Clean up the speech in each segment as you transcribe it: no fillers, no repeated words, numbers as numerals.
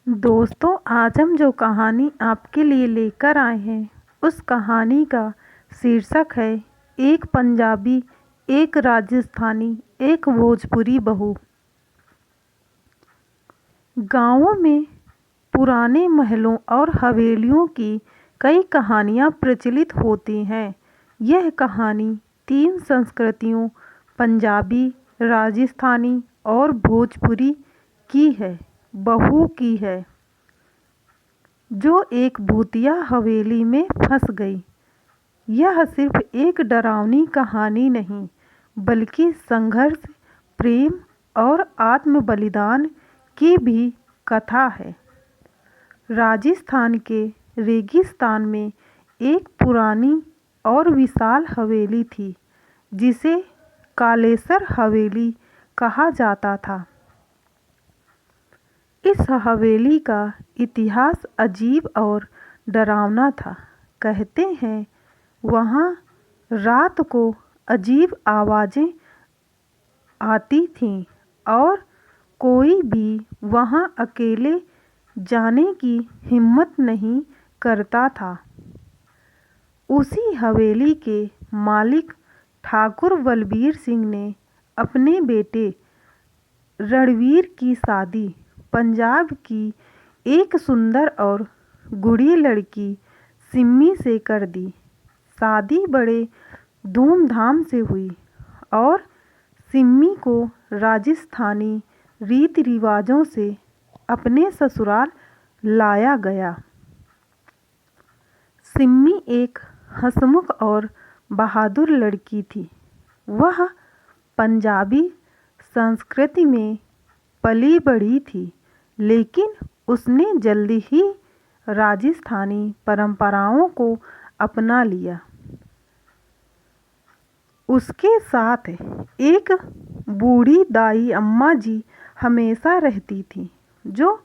दोस्तों, आज हम जो कहानी आपके लिए लेकर आए हैं उस कहानी का शीर्षक है एक पंजाबी, एक राजस्थानी, एक भोजपुरी बहू। गांवों में पुराने महलों और हवेलियों की कई कहानियां प्रचलित होती हैं। यह कहानी तीन संस्कृतियों पंजाबी, राजस्थानी और भोजपुरी की है। बहू की है जो एक भूतिया हवेली में फंस गई। यह सिर्फ एक डरावनी कहानी नहीं, बल्कि संघर्ष, प्रेम और आत्म बलिदान की भी कथा है। राजस्थान के रेगिस्तान में एक पुरानी और विशाल हवेली थी, जिसे कालेसर हवेली कहा जाता था। इस हवेली का इतिहास अजीब और डरावना था। कहते हैं वहाँ रात को अजीब आवाज़ें आती थीं और कोई भी वहाँ अकेले जाने की हिम्मत नहीं करता था। उसी हवेली के मालिक ठाकुर बलबीर सिंह ने अपने बेटे रणवीर की शादी पंजाब की एक सुंदर और गुड़ी लड़की सिम्मी से कर दी। शादी बड़े धूमधाम से हुई और सिम्मी को राजस्थानी रीति रिवाजों से अपने ससुराल लाया गया। सिम्मी एक हंसमुख और बहादुर लड़की थी। वह पंजाबी संस्कृति में पली बढ़ी थी, लेकिन उसने जल्दी ही राजस्थानी परंपराओं को अपना लिया। उसके साथ एक बूढ़ी दाई अम्मा जी हमेशा रहती थी, जो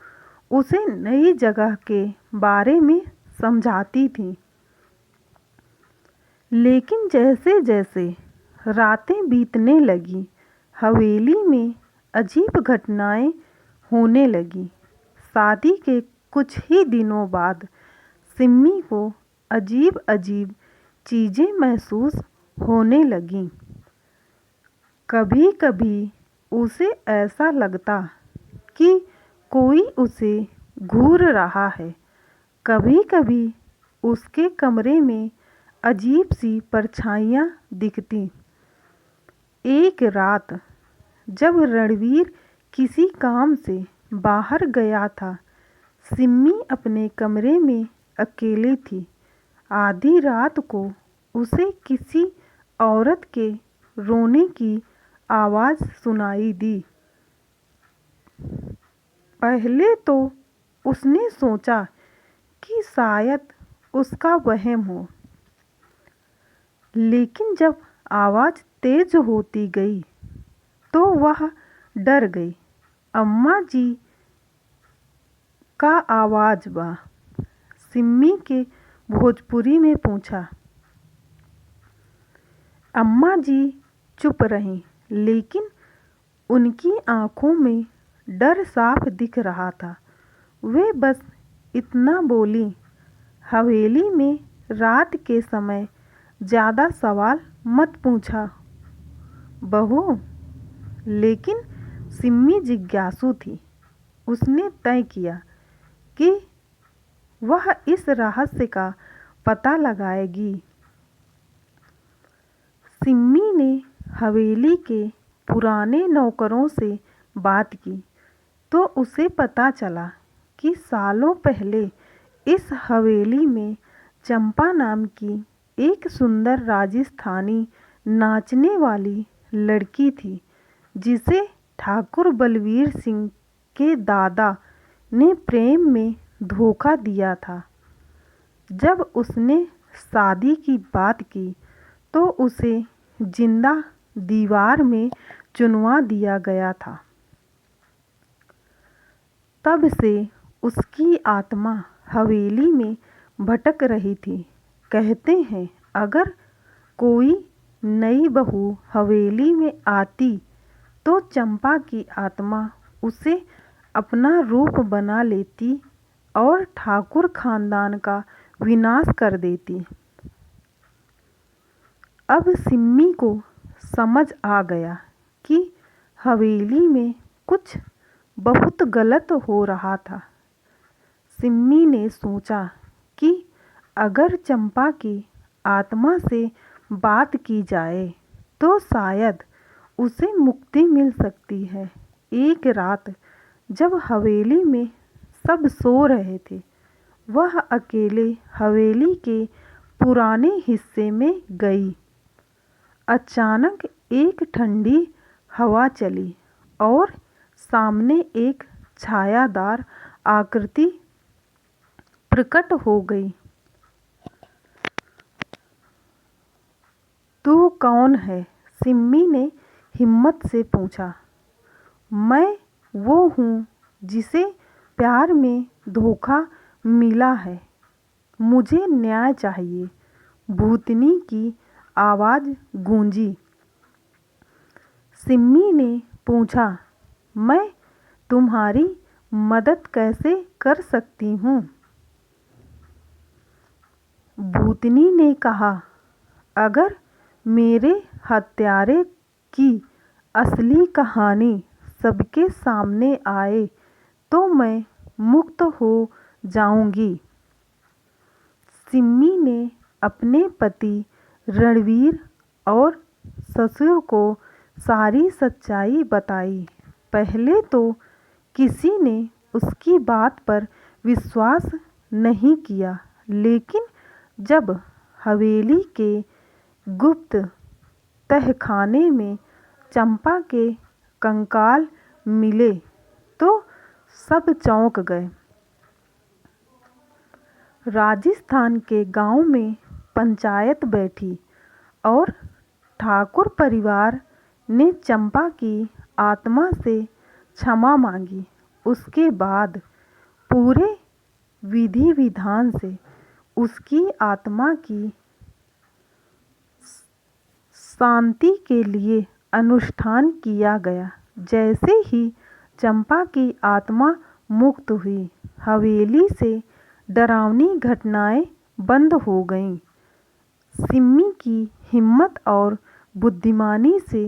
उसे नई जगह के बारे में समझाती थी। लेकिन जैसे जैसे रातें बीतने लगीं, हवेली में अजीब घटनाएं होने लगीं। शादी के कुछ ही दिनों बाद सिम्मी को अजीब अजीब चीज़ें महसूस होने लगीं। कभी कभी उसे ऐसा लगता कि कोई उसे घूर रहा है। कभी कभी उसके कमरे में अजीब सी परछाइयाँ दिखती। एक रात जब रणवीर किसी काम से बाहर गया था, सिम्मी अपने कमरे में अकेली थी। आधी रात को उसे किसी औरत के रोने की आवाज़ सुनाई दी। पहले तो उसने सोचा कि शायद उसका वहम हो, लेकिन जब आवाज़ तेज होती गई तो वह डर गई। अम्मा जी का आवाज़ बा, सिम्मी के भोजपुरी में पूछा। अम्मा जी चुप रहीं, लेकिन उनकी आंखों में डर साफ दिख रहा था। वे बस इतना बोली, हवेली में रात के समय ज़्यादा सवाल मत पूछा बहू। लेकिन सिम्मी जिज्ञासु थी। उसने तय किया कि वह इस रहस्य का पता लगाएगी। सिम्मी ने हवेली के पुराने नौकरों से बात की तो उसे पता चला कि सालों पहले इस हवेली में चंपा नाम की एक सुंदर राजस्थानी नाचने वाली लड़की थी, जिसे ठाकुर बलबीर सिंह के दादा ने प्रेम में धोखा दिया था। जब उसने शादी की बात की तो उसे जिंदा दीवार में चुनवा दिया गया था। तब से उसकी आत्मा हवेली में भटक रही थी। कहते हैं अगर कोई नई बहू हवेली में आती तो चंपा की आत्मा उसे अपना रूप बना लेती और ठाकुर खानदान का विनाश कर देती। अब सिम्मी को समझ आ गया कि हवेली में कुछ बहुत गलत हो रहा था। सिम्मी ने सोचा कि अगर चंपा की आत्मा से बात की जाए तो शायद उसे मुक्ति मिल सकती है। एक रात जब हवेली में सब सो रहे थे, वह अकेले हवेली के पुराने हिस्से में गई। अचानक एक ठंडी हवा चली और सामने एक छायादार आकृति प्रकट हो गई। तू कौन है? सिम्मी ने हिम्मत से पूछा। मैं वो हूँ जिसे प्यार में धोखा मिला है, मुझे न्याय चाहिए। भूतनी की आवाज़ गूंजी। सिम्मी ने पूछा, मैं तुम्हारी मदद कैसे कर सकती हूँ? भूतनी ने कहा, अगर मेरे हत्यारे की असली कहानी सबके सामने आए तो मैं मुक्त हो जाऊंगी। सिम्मी ने अपने पति रणवीर और ससुर को सारी सच्चाई बताई। पहले तो किसी ने उसकी बात पर विश्वास नहीं किया, लेकिन जब हवेली के गुप्त तहखाने में चंपा के कंकाल मिले तो सब चौंक गए। राजस्थान के गांव में पंचायत बैठी और ठाकुर परिवार ने चंपा की आत्मा से क्षमा मांगी। उसके बाद पूरे विधि विधान से उसकी आत्मा की शांति के लिए अनुष्ठान किया गया। जैसे ही चंपा की आत्मा मुक्त हुई, हवेली से डरावनी घटनाएं बंद हो गईं। सिम्मी की हिम्मत और बुद्धिमानी से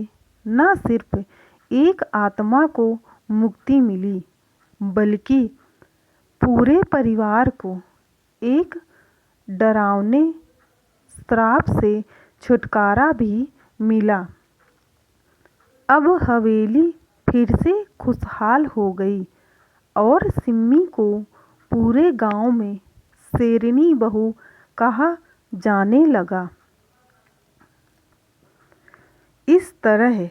न सिर्फ एक आत्मा को मुक्ति मिली, बल्कि पूरे परिवार को एक डरावने श्राप से छुटकारा भी मिला। अब हवेली फिर से खुशहाल हो गई और सिम्मी को पूरे गांव में शेरनी बहू कहा जाने लगा। इस तरह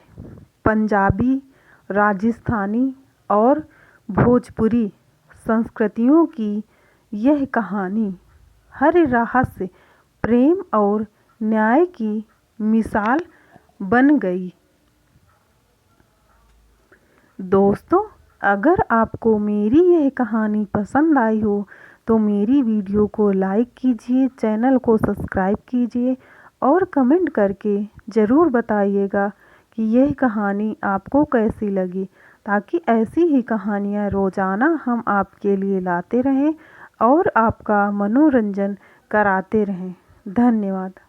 पंजाबी, राजस्थानी और भोजपुरी संस्कृतियों की यह कहानी हर रहस्य, प्रेम और न्याय की मिसाल बन गई। दोस्तों, अगर आपको मेरी यह कहानी पसंद आई हो तो मेरी वीडियो को लाइक कीजिए, चैनल को सब्सक्राइब कीजिए और कमेंट करके ज़रूर बताइएगा कि यह कहानी आपको कैसी लगी, ताकि ऐसी ही कहानियाँ रोज़ाना हम आपके लिए लाते रहें और आपका मनोरंजन कराते रहें। धन्यवाद।